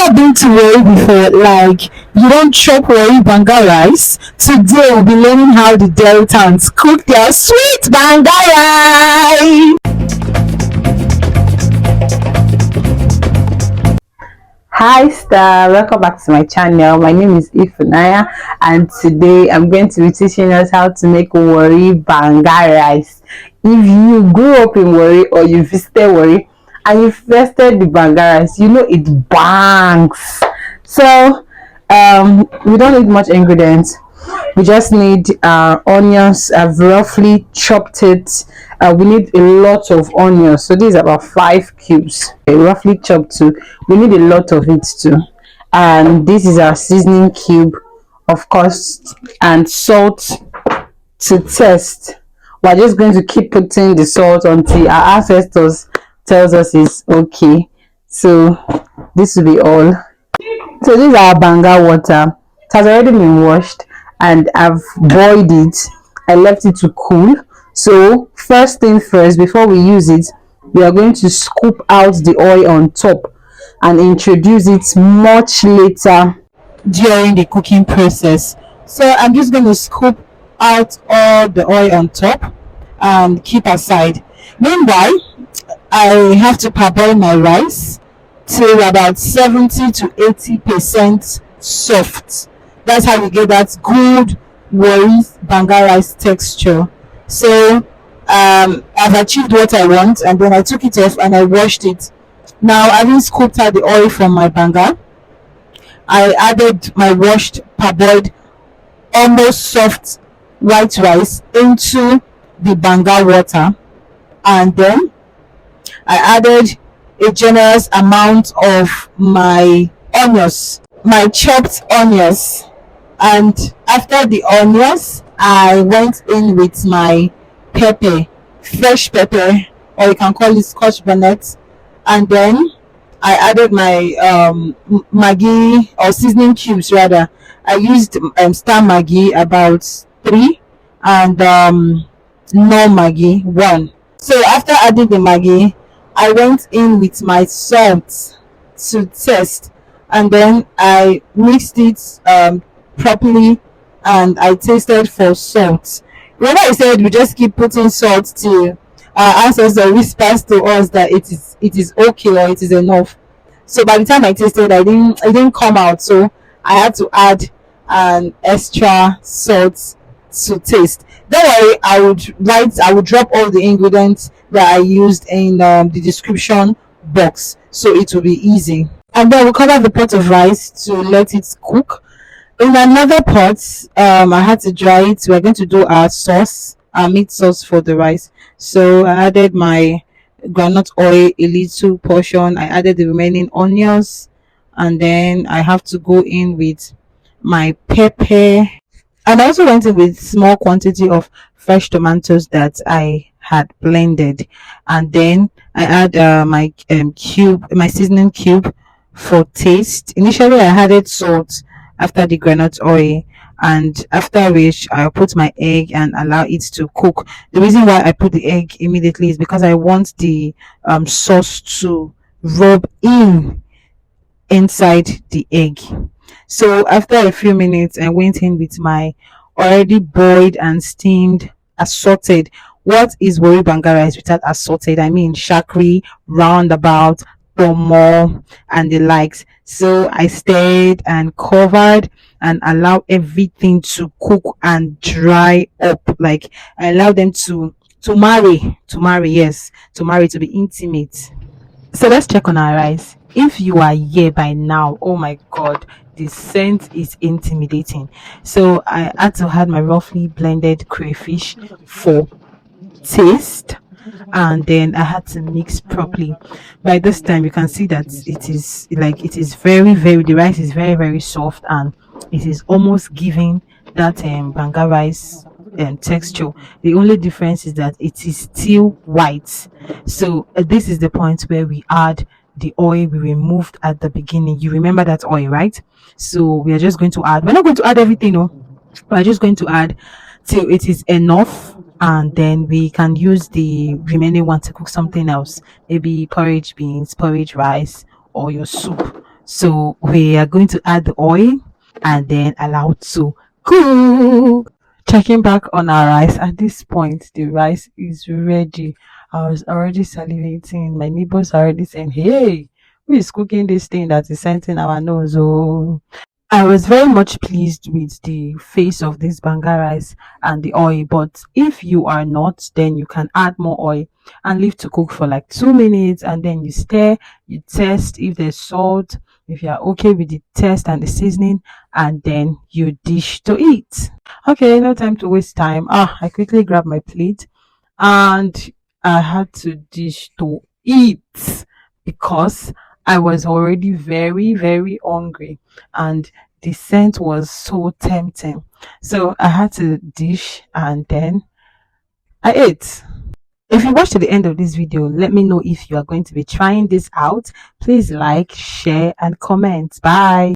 never been to Warri before, like you don't chop Warri Banga rice, today we'll be learning how the Deltans cook their sweet Banga rice. Hi star, welcome back to my channel. My name is Ifunaya and today I'm going to be teaching us how to make Warri Banga rice. If you grew up in Warri or you visited Warri and you tasted the Banga rice, you know it bangs. So we don't need much ingredients. We just need onions. I've roughly chopped it. We need a lot of onions, so this is about 5 cubes, roughly chopped too. We need a lot of it too. And this is our seasoning cube, of course, and salt to taste. We're just going to keep putting the salt until our ancestors tells us it's okay. So this will be all. So this is our Banga water. It has already been washed and I've boiled it. I left it to cool. So first thing first, before we use it, we are going to scoop out the oil on top and introduce it much later during the cooking process. So I'm just going to scoop out all the oil on top and keep aside. Meanwhile, I have to parboil my rice till about 70 to 80% soft. That's how we get that good Warri Banga rice texture. So I've achieved what I want, and then I took it off and I washed it. Now, having scooped out the oil from my Banga, I added my washed, parboiled, almost soft white rice into the Banga water, and then I added a generous amount of my onions, my chopped onions. And after the onions, I went in with my pepper, fresh pepper, or you can call it scotch bonnet. And then I added my Maggi, or seasoning cubes rather. I used star Maggi about 3 and no Maggi 1. So after adding the Maggi, I went in with my salt to taste, and then I mixed it properly and I tasted for salt. Remember I said we just keep putting salt till our ancestors whispers to us that it is okay or it is enough. So by the time I tasted, it didn't come out, so I had to add an extra salt to taste. Don't worry, I would drop all the ingredients that I used in the description box, so it will be easy. And then we'll cover the pot of rice to let it cook. In another pot, I had to dry it. We're going to do our sauce, our meat sauce for the rice. So I added my groundnut oil, a little portion. I added the remaining onions, and then I have to go in with my pepper. And I also went in with small quantity of fresh tomatoes that I had blended, and then I add my seasoning cube for taste. Initially, I added salt after the groundnut oil, and after which I put my egg and allow it to cook. The reason why I put the egg immediately is because I want the sauce to rub inside the egg. So after a few minutes, I went in with my already boiled and steamed assorted. What is Warri Banga rice without assorted? I mean shakri, roundabout, tomo, and the likes. So I stirred and covered and allowed everything to cook and dry up. Like I allowed them to marry, to be intimate. So let's check on our rice. If you are here by now, oh my god, the scent is intimidating. So I had to add my roughly blended crayfish for taste, and then I had to mix properly. By this time you can see that it is very the rice is very soft, and it is almost giving that Banga rice texture. The only difference is that it is still white. So this is the point where we add the oil we removed at the beginning. You remember that oil, right? So we are just going to add, we're not going to add everything, no, we're just going to add till it is enough, and then we can use the remaining one to cook something else, maybe porridge beans, porridge rice, or your soup. So we are going to add the oil and then allow it to cook. Checking back on our rice, at this point the rice is ready. I was already salivating. My neighbors are already saying, "Hey, who is cooking this thing that is scenting our nose?" Oh, I was very much pleased with the face of this banga rice and the oil. But if you are not, then you can add more oil and leave to cook for like 2 minutes, and then you stir, you test if there's salt, if you are okay with the taste and the seasoning, and then you dish to eat. Okay, no time to waste time. I quickly grabbed my plate and I had to dish to eat because I was already very, very hungry and the scent was so tempting. So I had to dish and then I ate. If you watch to the end of this video, let me know if you are going to be trying this out. Please like, share, and comment. Bye.